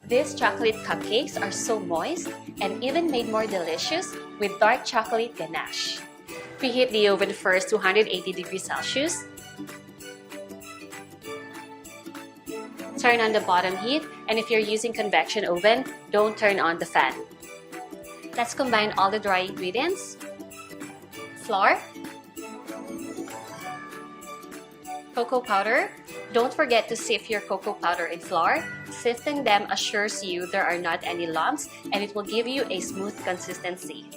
These chocolate cupcakes are so moist and even made more delicious with dark chocolate ganache. Preheat the oven first to 180 degrees Celsius. Turn on the bottom heat, and if you're using convection oven, don't turn on the fan. Let's combine all the dry ingredients. Flour, cocoa powder. Don't forget to sift your cocoa powder and flour. Sifting them assures you there are not any lumps and it will give you a smooth consistency.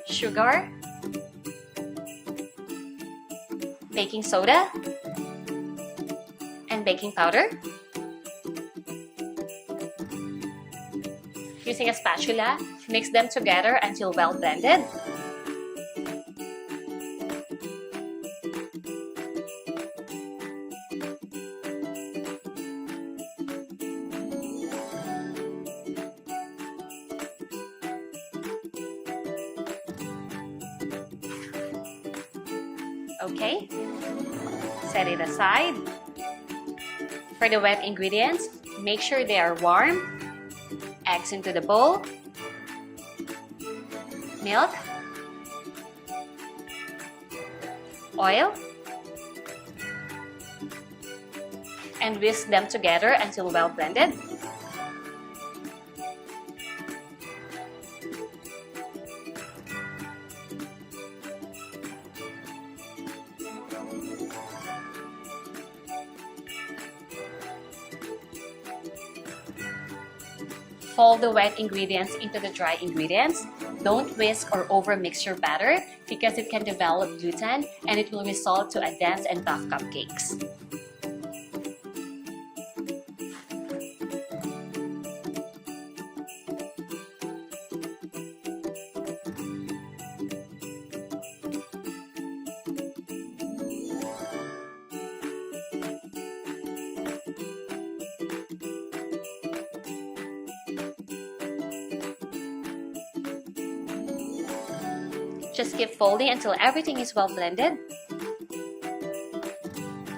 Sugar, baking soda, and baking powder. Using a spatula, mix them together until well blended. Okay, set it aside. For the wet ingredients, make sure they are warm. Eggs into the bowl, milk, oil, and whisk them together until well blended. Fold the wet ingredients into the dry ingredients. Don't whisk or overmix your batter because it can develop gluten and it will result to a dense and tough cupcakes. Just keep folding until everything is well blended.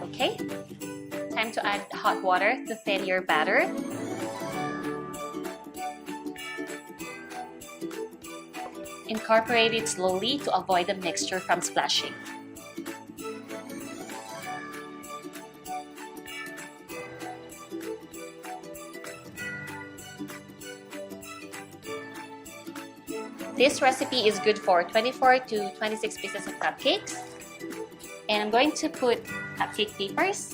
Okay, time to add hot water to thin your batter. Incorporate it slowly to avoid the mixture from splashing. This recipe is good for 24 to 26 pieces of cupcakes. And I'm going to put cupcake papers.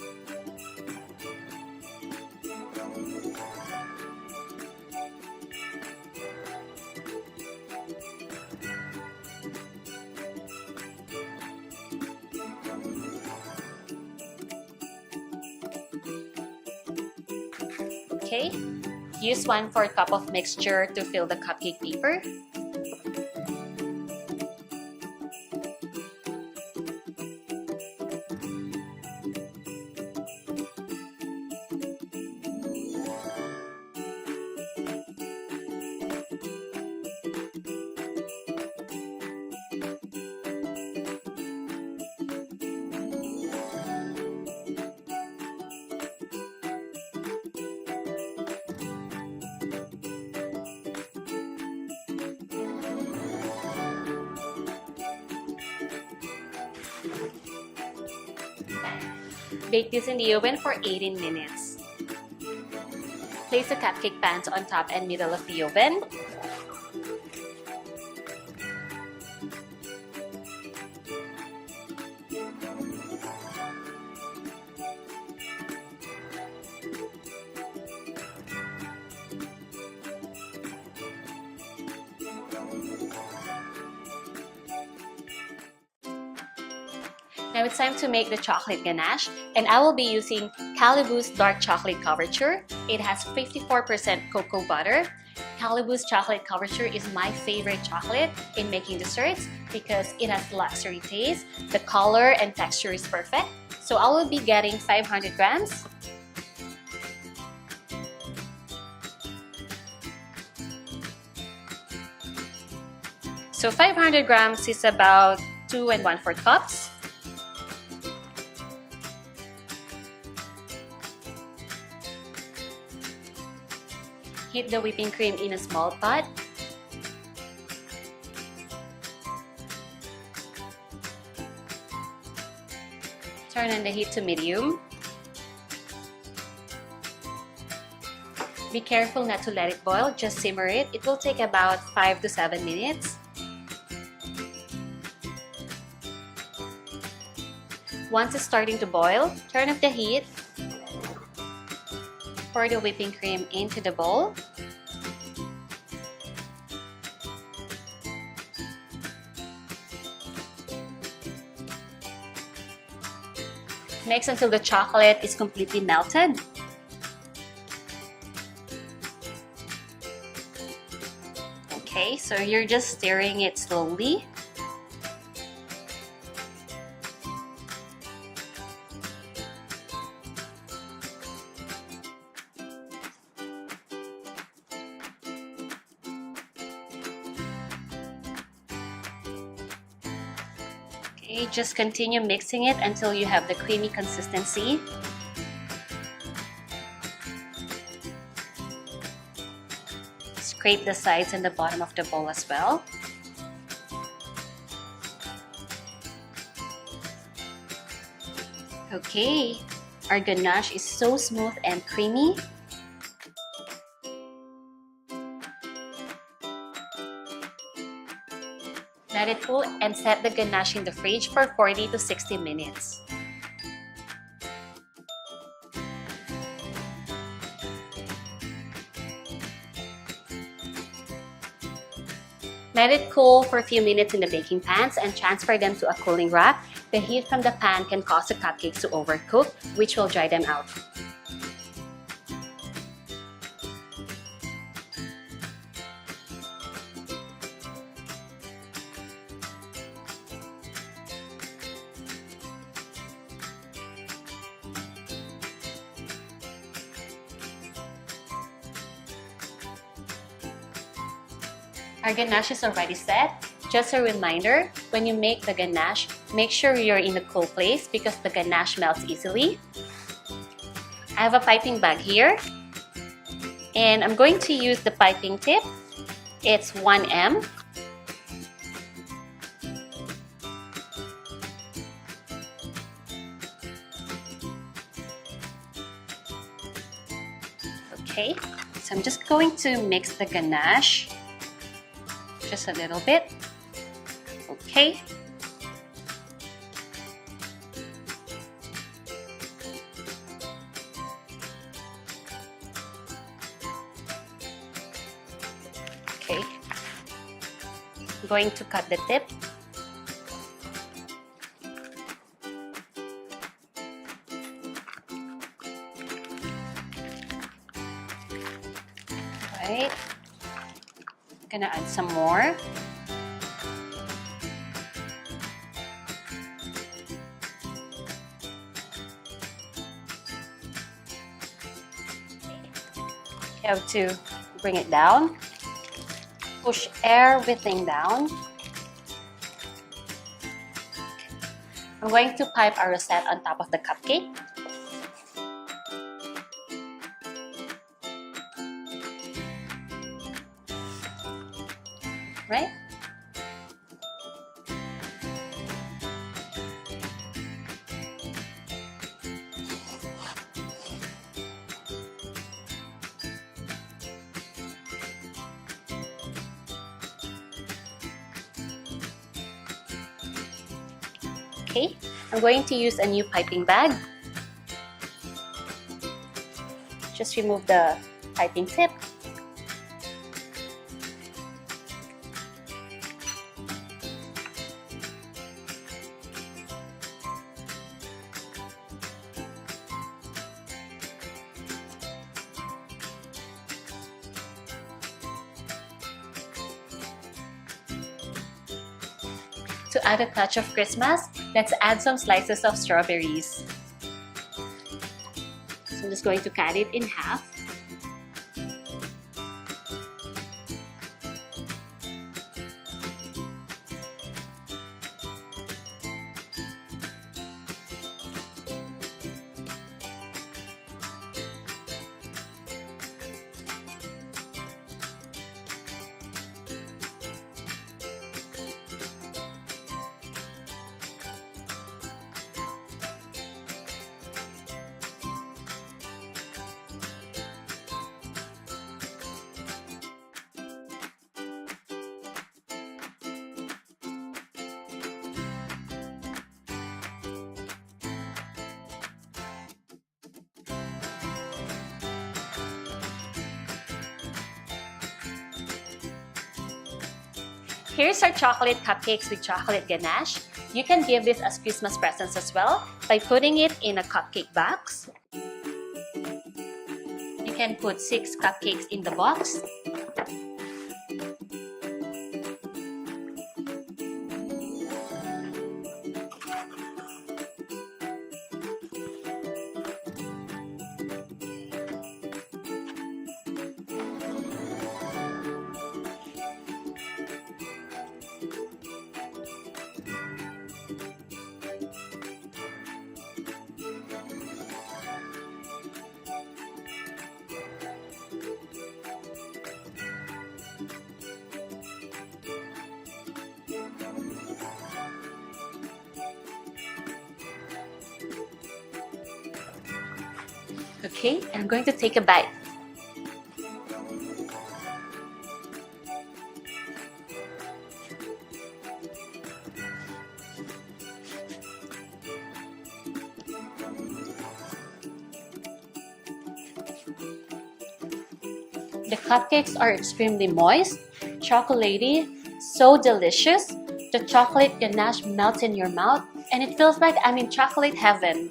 Okay, use 1/4 cup of mixture to fill the cupcake paper. Bake this in the oven for 18 minutes. Place the cupcake pans on top and middle of the oven. Now it's time to make the chocolate ganache, and I will be using Calibu's dark chocolate couverture. It has 54% cocoa butter. Calibu's chocolate couverture is my favorite chocolate in making desserts because it has luxury taste, the color and texture is perfect. So I will be getting 500 grams. So 500 grams is about 2 1/4 cups. Heat the whipping cream in a small pot. Turn on the heat to medium. Be careful not to let it boil, just simmer it. It will take about 5 to 7 minutes. Once it's starting to boil, turn off the heat. Pour the whipping cream into the bowl. Mix until the chocolate is completely melted. Okay, so you're just stirring it slowly. Okay, just continue mixing it until you have the creamy consistency. Scrape the sides and the bottom of the bowl as well. Okay, our ganache is so smooth and creamy. Let it cool and set the ganache in the fridge for 40 to 60 minutes. Let it cool for a few minutes in the baking pans and transfer them to a cooling rack. The heat from the pan can cause the cupcakes to overcook, which will dry them out. Our ganache is already set. Just a reminder, when you make the ganache, make sure you're in a cool place because the ganache melts easily. I have a piping bag here, and I'm going to use the piping tip. It's 1M. Okay, so I'm just going to mix the ganache. Just a little bit. Okay. Okay. I'm going to cut the tip. Right. Gonna add some more. You have to bring it down. Push everything down. I'm going to pipe a rosette on top of the cupcake. Right? Okay, I'm going to use a new piping bag. Just remove the piping tip. To add a touch of Christmas, let's add some slices of strawberries. So I'm just going to cut it in half. Here's our chocolate cupcakes with chocolate ganache. You can give this as Christmas presents as well by putting it in a cupcake box. You can put 6 cupcakes in the box. Okay, I'm going to take a bite. The cupcakes are extremely moist, chocolatey, so delicious. The chocolate ganache melts in your mouth and it feels like I'm in chocolate heaven.